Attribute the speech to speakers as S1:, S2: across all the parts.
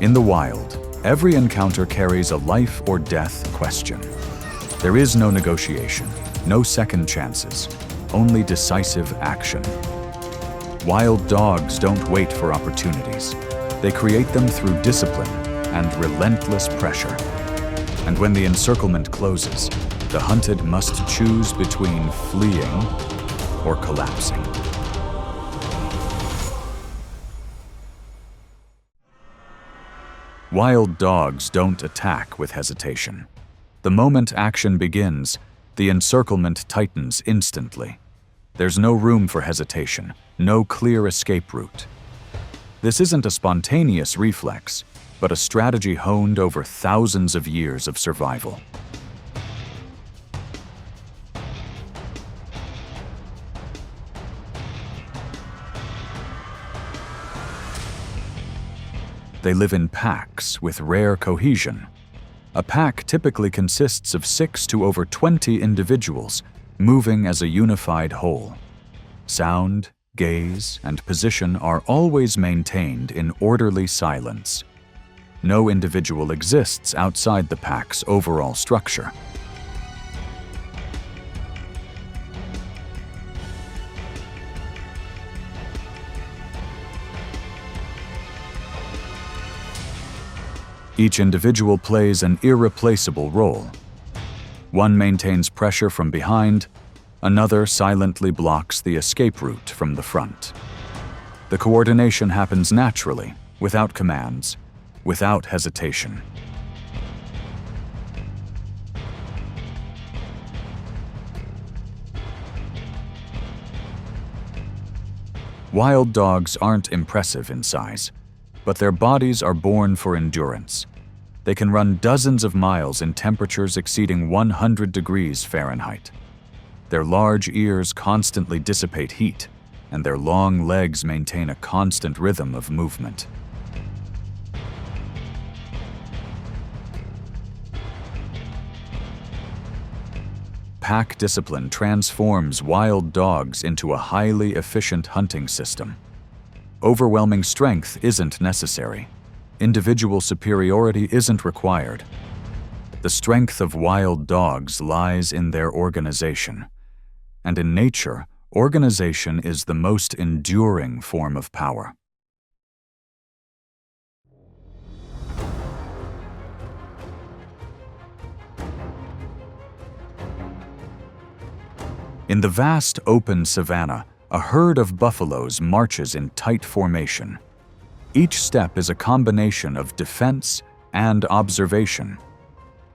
S1: In the wild, every encounter carries a life or death question. There is no negotiation, no second chances, only decisive action. Wild dogs don't wait for opportunities. They create them through discipline and relentless pressure. And when the encirclement closes, the hunted must choose between fleeing or collapsing. Wild dogs don't attack with hesitation. The moment action begins, the encirclement tightens instantly. There's no room for hesitation, no clear escape route. This isn't a spontaneous reflex, but a strategy honed over thousands of years of survival. They live in packs with rare cohesion. A pack typically consists of 6 to over 20 individuals, moving as a unified whole. Sound, gaze, and position are always maintained in orderly silence. No individual exists outside the pack's overall structure. Each individual plays an irreplaceable role. One maintains pressure from behind, another silently blocks the escape route from the front. The coordination happens naturally, without commands, without hesitation. Wild dogs aren't impressive in size, but their bodies are born for endurance. They can run dozens of miles in temperatures exceeding 100 degrees Fahrenheit. Their large ears constantly dissipate heat, and their long legs maintain a constant rhythm of movement. Pack discipline transforms wild dogs into a highly efficient hunting system. Overwhelming strength isn't necessary. Individual superiority isn't required. The strength of wild dogs lies in their organization. And in nature, organization is the most enduring form of power. In the vast open savanna, a herd of buffaloes marches in tight formation. Each step is a combination of defense and observation.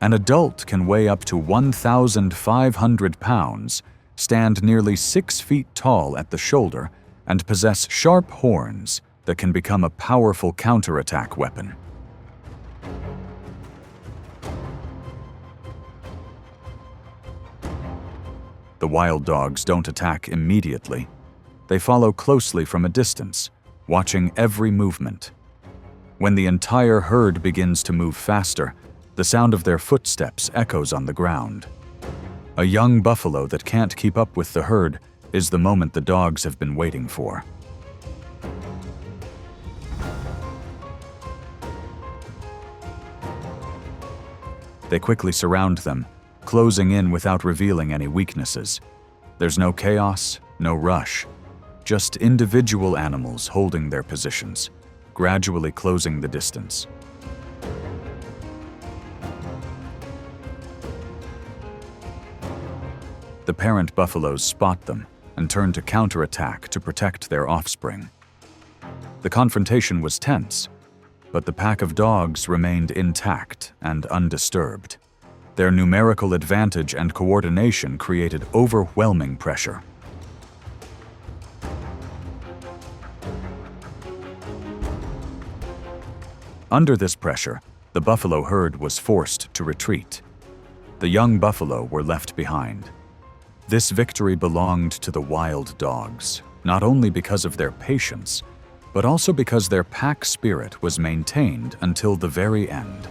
S1: An adult can weigh up to 1,500 pounds, stand nearly 6 feet tall at the shoulder, and possess sharp horns that can become a powerful counterattack weapon. The wild dogs don't attack immediately. They follow closely from a distance, watching every movement. When the entire herd begins to move faster, the sound of their footsteps echoes on the ground. A young buffalo that can't keep up with the herd is the moment the dogs have been waiting for. They quickly surround them, closing in without revealing any weaknesses. There's no chaos, no rush. Just individual animals holding their positions, gradually closing the distance. The parent buffaloes spot them and turn to counterattack to protect their offspring. The confrontation was tense, but the pack of dogs remained intact and undisturbed. Their numerical advantage and coordination created overwhelming pressure. Under this pressure, the buffalo herd was forced to retreat. The young buffalo were left behind. This victory belonged to the wild dogs, not only because of their patience, but also because their pack spirit was maintained until the very end.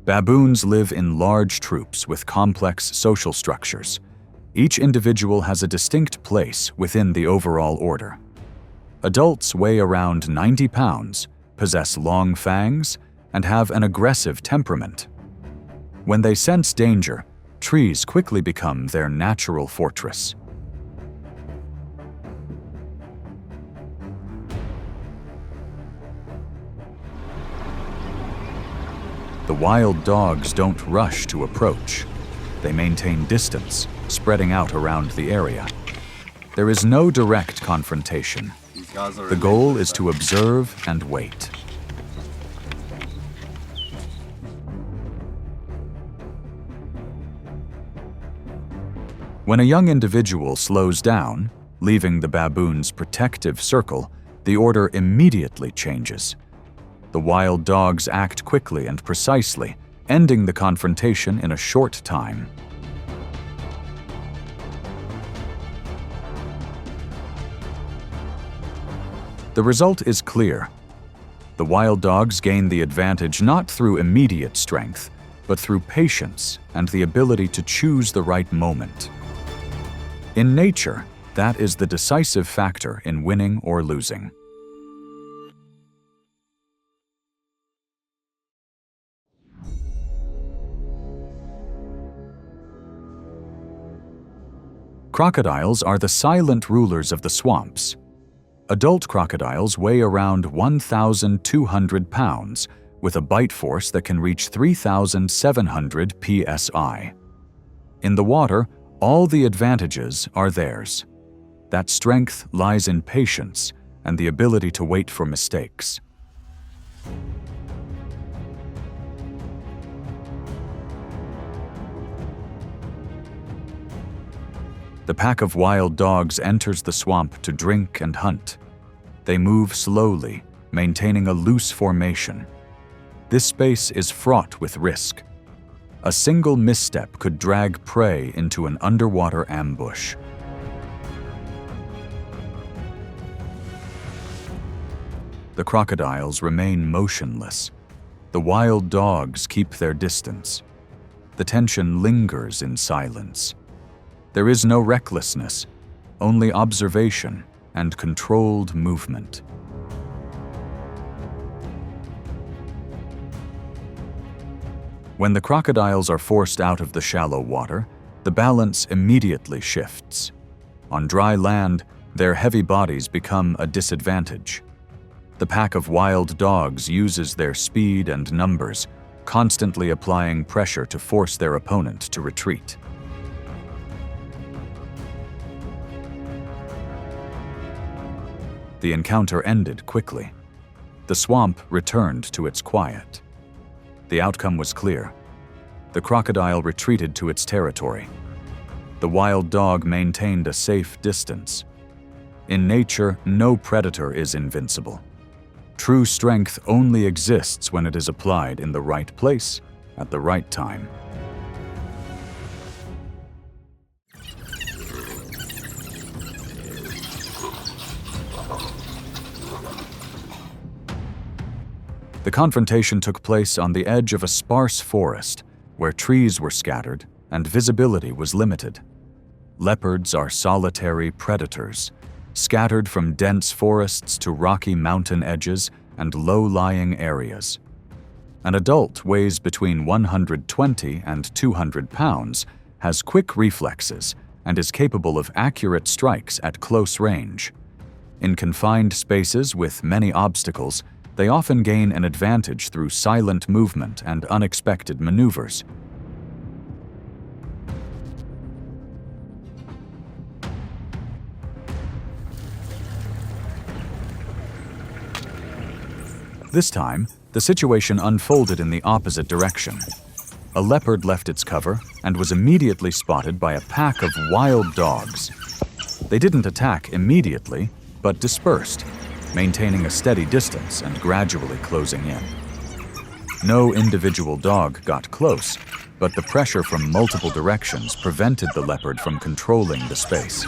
S1: Baboons live in large troops with complex social structures. Each individual has a distinct place within the overall order. Adults weigh around 90 pounds, possess long fangs, and have an aggressive temperament. When they sense danger, trees quickly become their natural fortress. The wild dogs don't rush to approach. They maintain distance, spreading out around the area. There is no direct confrontation. The goal is to observe and wait. When a young individual slows down, leaving the baboon's protective circle, the order immediately changes. The wild dogs act quickly and precisely, ending the confrontation in a short time. The result is clear. The wild dogs gain the advantage not through immediate strength, but through patience and the ability to choose the right moment. In nature, that is the decisive factor in winning or losing. Crocodiles are the silent rulers of the swamps. Adult crocodiles weigh around 1,200 pounds, with a bite force that can reach 3,700 psi. In the water, all the advantages are theirs. That strength lies in patience and the ability to wait for mistakes. The pack of wild dogs enters the swamp to drink and hunt. They move slowly, maintaining a loose formation. This space is fraught with risk. A single misstep could drag prey into an underwater ambush. The crocodiles remain motionless. The wild dogs keep their distance. The tension lingers in silence. There is no recklessness, only observation and controlled movement. When the crocodiles are forced out of the shallow water, the balance immediately shifts. On dry land, their heavy bodies become a disadvantage. The pack of wild dogs uses their speed and numbers, constantly applying pressure to force their opponent to retreat. The encounter ended quickly. The swamp returned to its quiet. The outcome was clear. The crocodile retreated to its territory. The wild dog maintained a safe distance. In nature, no predator is invincible. True strength only exists when it is applied in the right place at the right time. The confrontation took place on the edge of a sparse forest, where trees were scattered and visibility was limited. Leopards are solitary predators, scattered from dense forests to rocky mountain edges and low-lying areas. An adult weighs between 120 and 200 pounds, has quick reflexes, and is capable of accurate strikes at close range. In confined spaces with many obstacles, they often gain an advantage through silent movement and unexpected maneuvers. This time, the situation unfolded in the opposite direction. A leopard left its cover and was immediately spotted by a pack of wild dogs. They didn't attack immediately, but dispersed, maintaining a steady distance and gradually closing in. No individual dog got close, but the pressure from multiple directions prevented the leopard from controlling the space.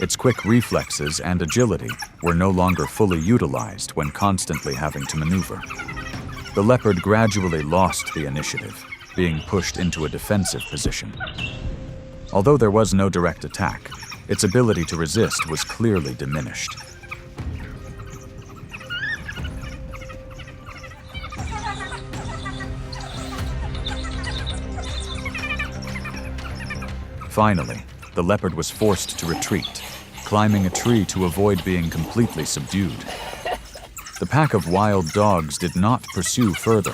S1: Its quick reflexes and agility were no longer fully utilized when constantly having to maneuver. The leopard gradually lost the initiative, being pushed into a defensive position. Although there was no direct attack, its ability to resist was clearly diminished. Finally, the leopard was forced to retreat, climbing a tree to avoid being completely subdued. The pack of wild dogs did not pursue further,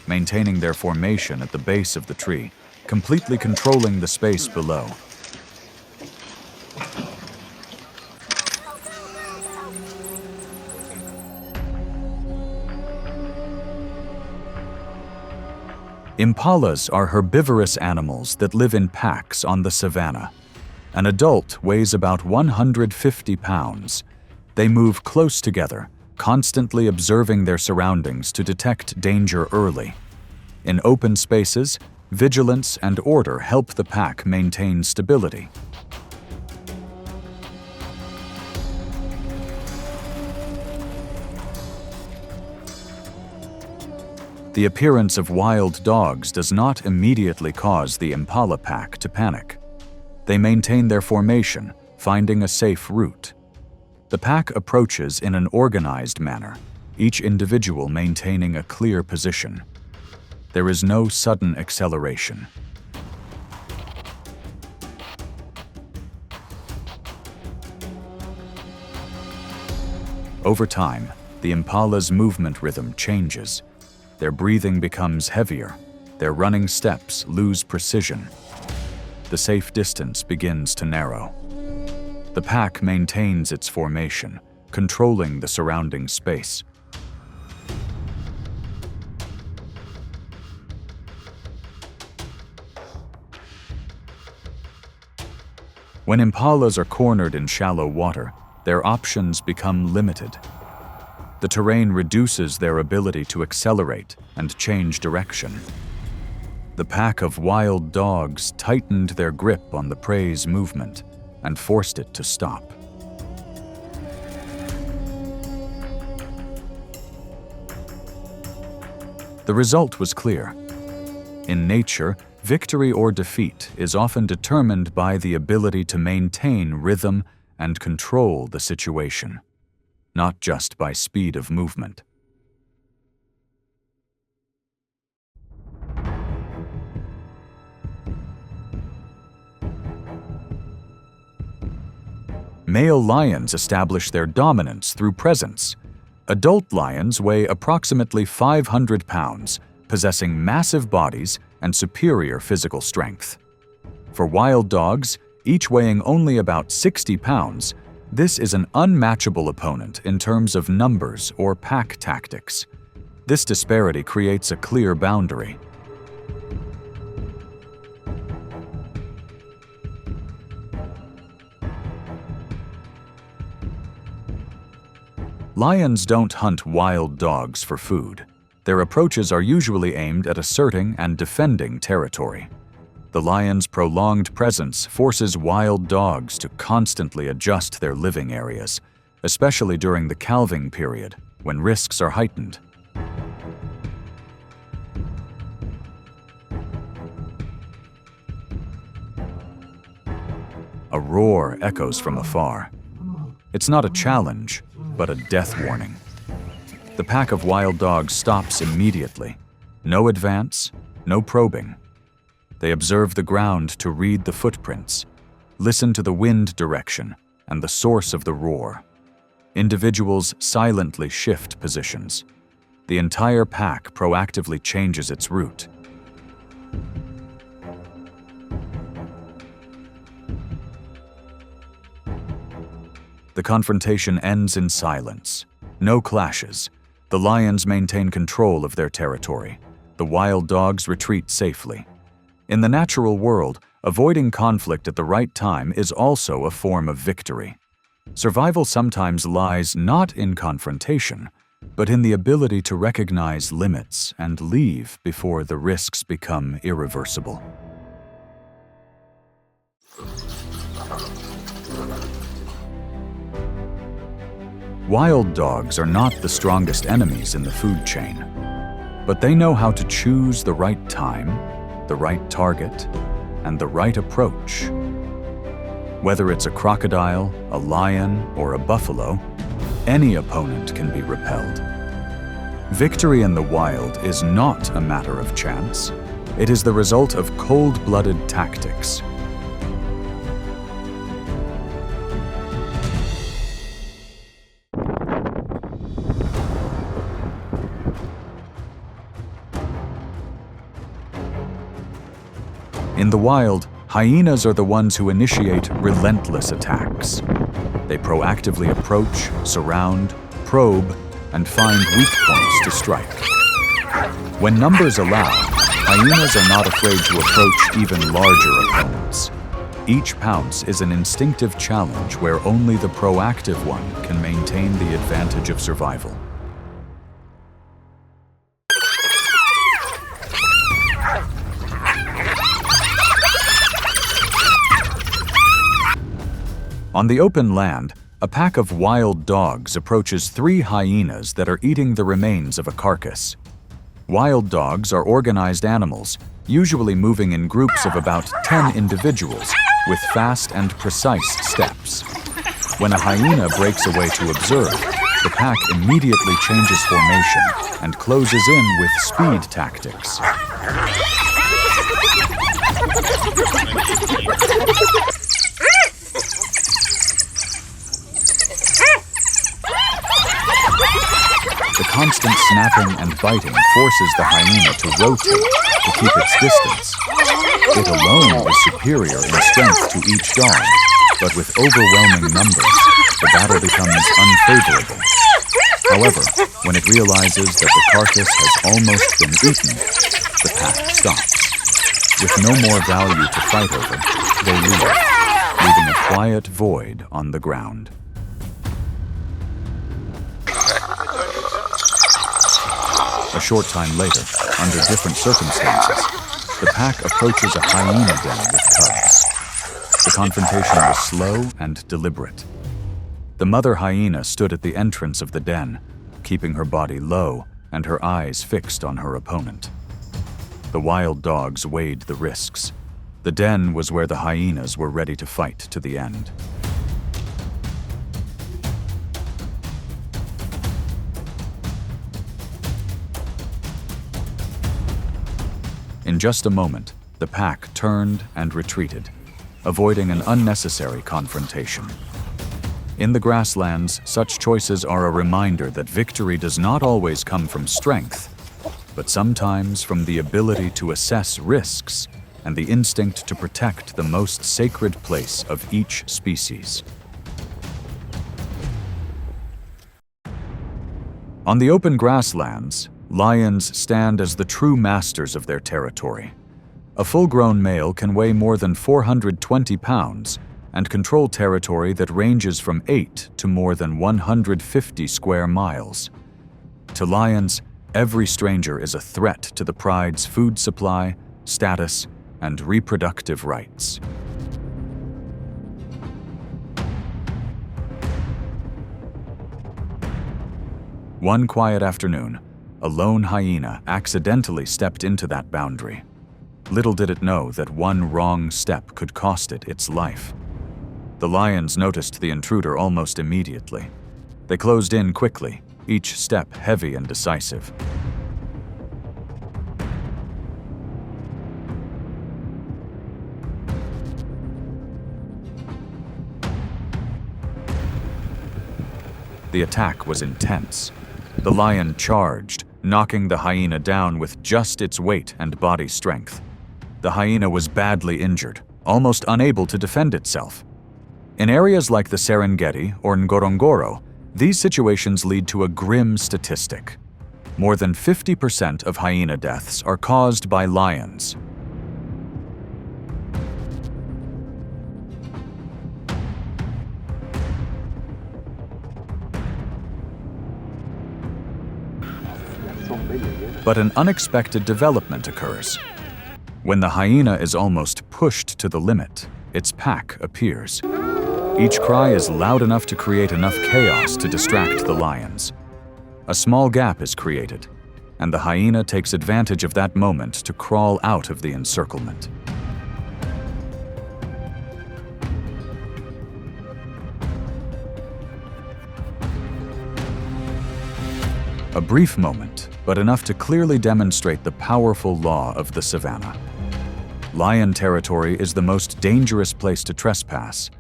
S1: maintaining their formation at the base of the tree, completely controlling the space below. Impalas are herbivorous animals that live in packs on the savannah. An adult weighs about 150 pounds. They move close together, constantly observing their surroundings to detect danger early. In open spaces, vigilance and order help the pack maintain stability. The appearance of wild dogs does not immediately cause the Impala pack to panic. They maintain their formation, finding a safe route. The pack approaches in an organized manner, each individual maintaining a clear position. There is no sudden acceleration. Over time, the Impala's movement rhythm changes. Their breathing becomes heavier, their running steps lose precision. The safe distance begins to narrow. The pack maintains its formation, controlling the surrounding space. When impalas are cornered in shallow water, their options become limited. The terrain reduces their ability to accelerate and change direction. The pack of wild dogs tightened their grip on the prey's movement and forced it to stop. The result was clear. In nature, victory or defeat is often determined by the ability to maintain rhythm and control the situation, not just by speed of movement. Male lions establish their dominance through presence. Adult lions weigh approximately 500 pounds, possessing massive bodies and superior physical strength. For wild dogs, each weighing only about 60 pounds, this is an unmatchable opponent in terms of numbers or pack tactics. This disparity creates a clear boundary. Lions don't hunt wild dogs for food. Their approaches are usually aimed at asserting and defending territory. The lion's prolonged presence forces wild dogs to constantly adjust their living areas, especially during the calving period, when risks are heightened. A roar echoes from afar. It's not a challenge, but a death warning. The pack of wild dogs stops immediately. No advance, no probing. They observe the ground to read the footprints, listen to the wind direction and the source of the roar. Individuals silently shift positions. The entire pack proactively changes its route. The confrontation ends in silence. No clashes. The lions maintain control of their territory. The wild dogs retreat safely. In the natural world, avoiding conflict at the right time is also a form of victory. Survival sometimes lies not in confrontation, but in the ability to recognize limits and leave before the risks become irreversible. Wild dogs are not the strongest enemies in the food chain, but they know how to choose the right time, the right target, and the right approach. Whether it's a crocodile, a lion, or a buffalo, any opponent can be repelled. Victory in the wild is not a matter of chance. It is the result of cold-blooded tactics. In the wild, hyenas are the ones who initiate relentless attacks. They proactively approach, surround, probe, and find weak points to strike. When numbers allow, hyenas are not afraid to approach even larger opponents. Each pounce is an instinctive challenge where only the proactive one can maintain the advantage of survival. On the open land, a pack of wild dogs approaches 3 hyenas that are eating the remains of a carcass. Wild dogs are organized animals, usually moving in groups of about 10 individuals, with fast and precise steps. When a hyena breaks away to observe, the pack immediately changes formation and closes in with speed tactics. The constant snapping and biting forces the hyena to rotate to keep its distance. It alone is superior in strength to each dog, but with overwhelming numbers, the battle becomes unfavorable. However, when it realizes that the carcass has almost been eaten, the pack stops. With no more value to fight over, they leave, leaving a quiet void on the ground. A short time later, under different circumstances, the pack approaches a hyena den with cubs. The confrontation was slow and deliberate. The mother hyena stood at the entrance of the den, keeping her body low and her eyes fixed on her opponent. The wild dogs weighed the risks. The den was where the hyenas were ready to fight to the end. In just a moment, the pack turned and retreated, avoiding an unnecessary confrontation. In the grasslands, such choices are a reminder that victory does not always come from strength, but sometimes from the ability to assess risks and the instinct to protect the most sacred place of each species. On the open grasslands, lions stand as the true masters of their territory. A full-grown male can weigh more than 420 pounds and control territory that ranges from 8 to more than 150 square miles. To lions, every stranger is a threat to the pride's food supply, status, and reproductive rights. One quiet afternoon, a lone hyena accidentally stepped into that boundary. Little did it know that one wrong step could cost it its life. The lions noticed the intruder almost immediately. They closed in quickly, each step heavy and decisive. The attack was intense. The lion charged, knocking the hyena down with just its weight and body strength. The hyena was badly injured, almost unable to defend itself. In areas like the Serengeti or Ngorongoro, these situations lead to a grim statistic. More than 50% of hyena deaths are caused by lions. But an unexpected development occurs. When the hyena is almost pushed to the limit, its pack appears. Each cry is loud enough to create enough chaos to distract the lions. A small gap is created, and the hyena takes advantage of that moment to crawl out of the encirclement. A brief moment, but enough to clearly demonstrate the powerful law of the savannah. Lion territory is the most dangerous place to trespass,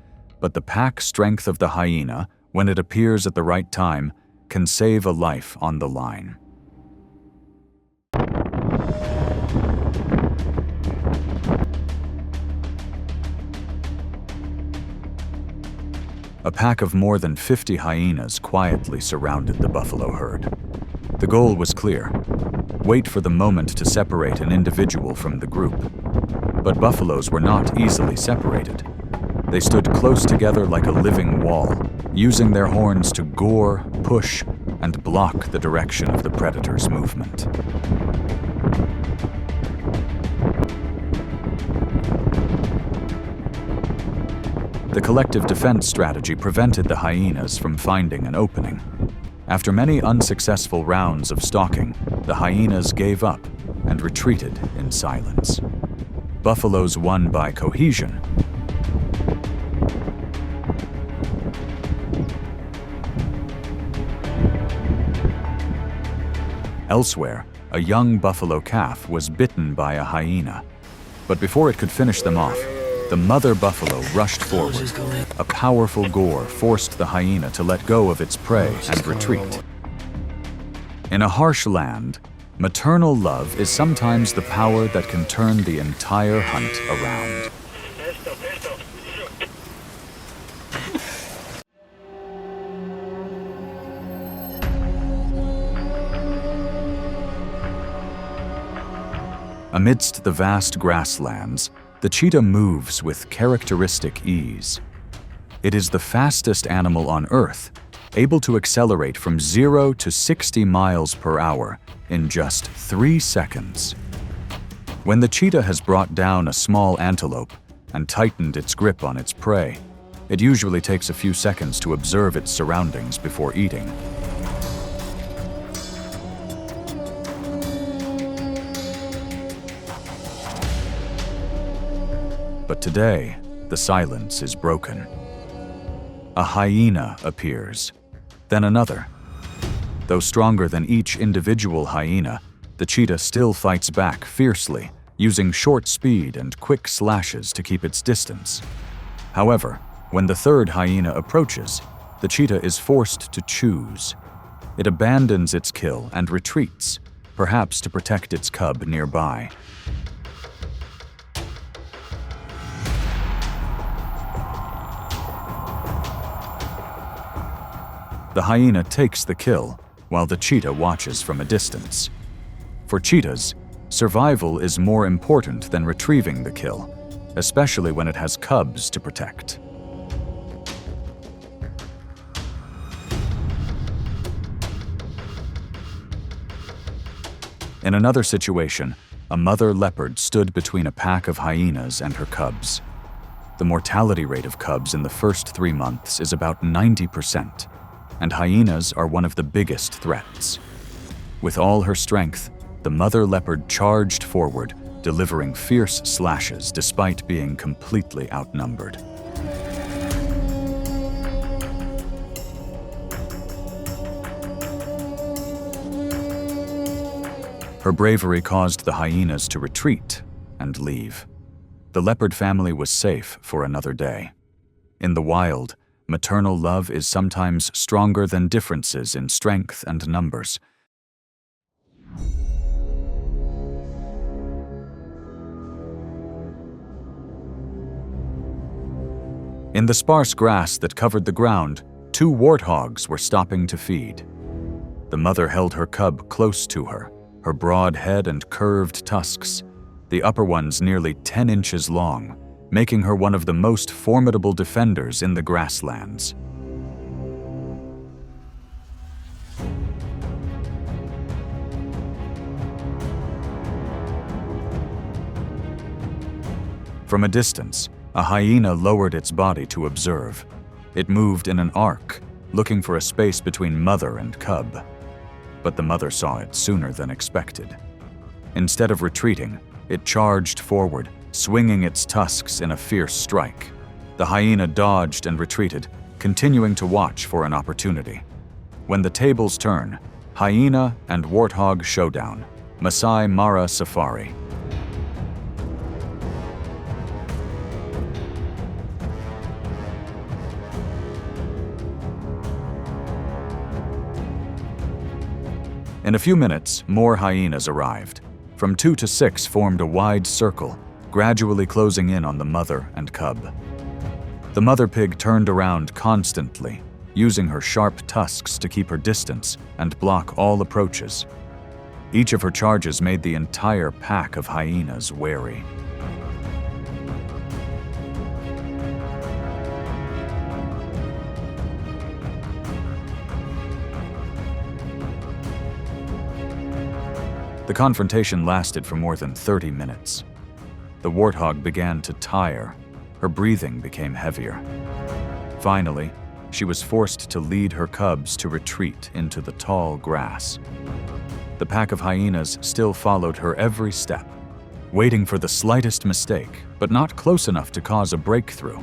S1: but the pack strength of the hyena, when it appears at the right time, can save a life on the line. A pack of more than 50 hyenas quietly surrounded the buffalo herd. The goal was clear: wait for the moment to separate an individual from the group. But buffaloes were not easily separated. They stood close together like a living wall, using their horns to gore, push, and block the direction of the predator's movement. The collective defense strategy prevented the hyenas from finding an opening. After many unsuccessful rounds of stalking, the hyenas gave up and retreated in silence. Buffaloes won by cohesion. Elsewhere, a young buffalo calf was bitten by a hyena. But before it could finish them off, the mother buffalo rushed forward. A powerful gore forced the hyena to let go of its prey and retreat. In a harsh land, maternal love is sometimes the power that can turn the entire hunt around. Amidst the vast grasslands, the cheetah moves with characteristic ease. It is the fastest animal on Earth, able to accelerate from 0 to 60 miles per hour in just 3 seconds. When the cheetah has brought down a small antelope and tightened its grip on its prey, it usually takes a few seconds to observe its surroundings before eating. But today, the silence is broken. A hyena appears, then another. Though stronger than each individual hyena, the cheetah still fights back fiercely, using short speed and quick slashes to keep its distance. However, when the third hyena approaches, the cheetah is forced to choose. It abandons its kill and retreats, perhaps to protect its cub nearby. The hyena takes the kill, while the cheetah watches from a distance. For cheetahs, survival is more important than retrieving the kill, especially when it has cubs to protect. In another situation, a mother leopard stood between a pack of hyenas and her cubs. The mortality rate of cubs in the first 3 months is about 90%. And hyenas are one of the biggest threats. With all her strength, the mother leopard charged forward, delivering fierce slashes despite being completely outnumbered. Her bravery caused the hyenas to retreat and leave. The leopard family was safe for another day. In the wild, maternal love is sometimes stronger than differences in strength and numbers. In the sparse grass that covered the ground, 2 warthogs were stopping to feed. The mother held her cub close to her, her broad head and curved tusks, the upper ones nearly 10 inches long, making her one of the most formidable defenders in the grasslands. From a distance, a hyena lowered its body to observe, It moved in an arc, looking for a space between mother and cub. But the mother saw it sooner than expected. Instead of retreating, it charged forward, swinging its tusks in a fierce strike. The hyena dodged and retreated, continuing to watch for an opportunity. When the tables turn, hyena and warthog showdown, Masai Mara Safari. In a few minutes, more hyenas arrived. From 2 to 6 formed a wide circle, gradually closing in on the mother and cub. The mother pig turned around constantly, using her sharp tusks to keep her distance and block all approaches. Each of her charges made the entire pack of hyenas wary. The confrontation lasted for more than 30 minutes. The warthog began to tire. Her breathing became heavier. Finally, she was forced to lead her cubs to retreat into the tall grass. The pack of hyenas still followed her every step, waiting for the slightest mistake, but not close enough to cause a breakthrough.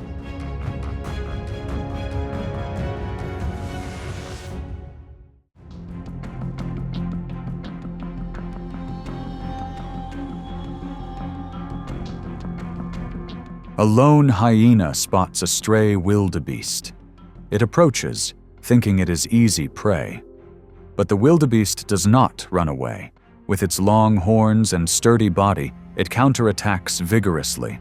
S1: A lone hyena spots a stray wildebeest. It approaches, thinking it is easy prey. But the wildebeest does not run away. With its long horns and sturdy body, it counterattacks vigorously.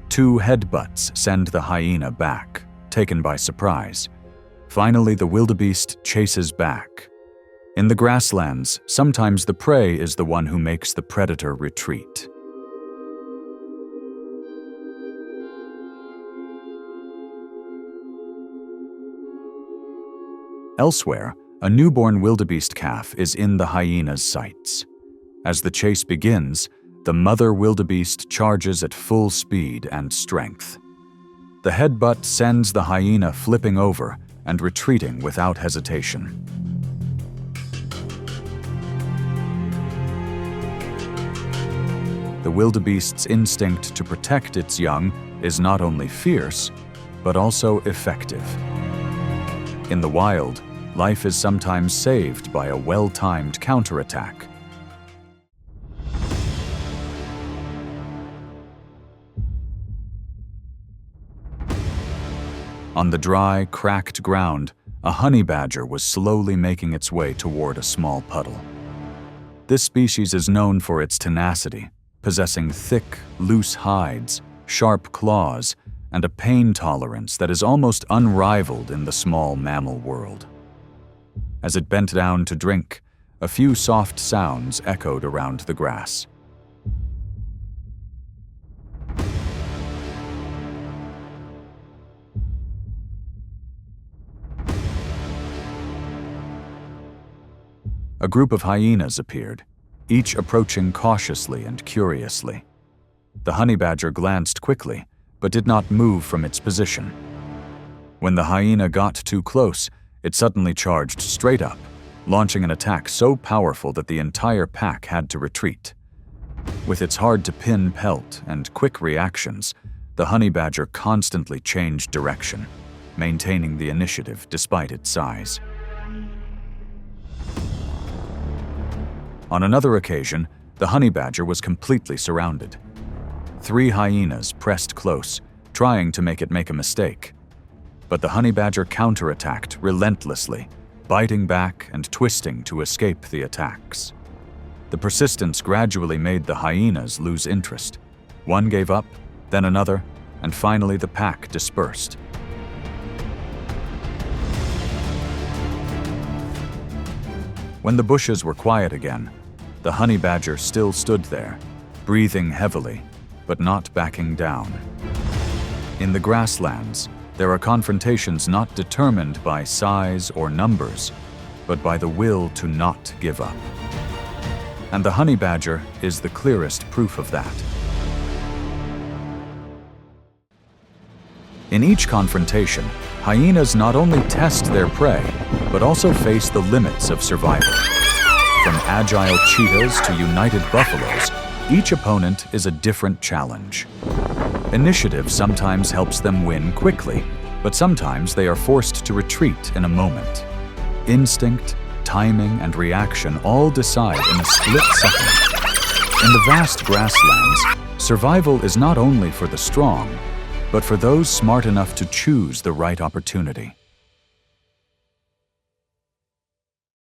S1: 2 headbutts send the hyena back, taken by surprise. Finally, the wildebeest chases back. In the grasslands, sometimes the prey is the one who makes the predator retreat. Elsewhere, a newborn wildebeest calf is in the hyena's sights. As the chase begins, the mother wildebeest charges at full speed and strength. The headbutt sends the hyena flipping over and retreating without hesitation. The wildebeest's instinct to protect its young is not only fierce, but also effective. In the wild, life is sometimes saved by a well-timed counterattack. On the dry, cracked ground, a honey badger was slowly making its way toward a small puddle. This species is known for its tenacity, possessing thick, loose hides, sharp claws, and a pain tolerance that is almost unrivaled in the small mammal world. As it bent down to drink, a few soft sounds echoed around the grass. A group of hyenas appeared, each approaching cautiously and curiously. The honey badger glanced quickly, but did not move from its position. When the hyena got too close, it suddenly charged straight up, launching an attack so powerful that the entire pack had to retreat. With its hard-to-pin pelt and quick reactions, the honey badger constantly changed direction, maintaining the initiative despite its size. On another occasion, the honey badger was completely surrounded. 3 hyenas pressed close, trying to make it make a mistake. But the honey badger counterattacked relentlessly, biting back and twisting to escape the attacks. The persistence gradually made the hyenas lose interest. One gave up, then another, and finally the pack dispersed. When the bushes were quiet again, the honey badger still stood there, breathing heavily, but not backing down. In the grasslands, there are confrontations not determined by size or numbers, but by the will to not give up. And the honey badger is the clearest proof of that. In each confrontation, Hyenas not only test their prey, but also face the limits of survival. From agile cheetahs to united buffaloes, each opponent is a different challenge. Initiative sometimes helps them win quickly, but sometimes they are forced to retreat in a moment. Instinct, timing, and reaction all decide in a split second. In the vast grasslands, survival is not only for the strong, but for those smart enough to choose the right opportunity.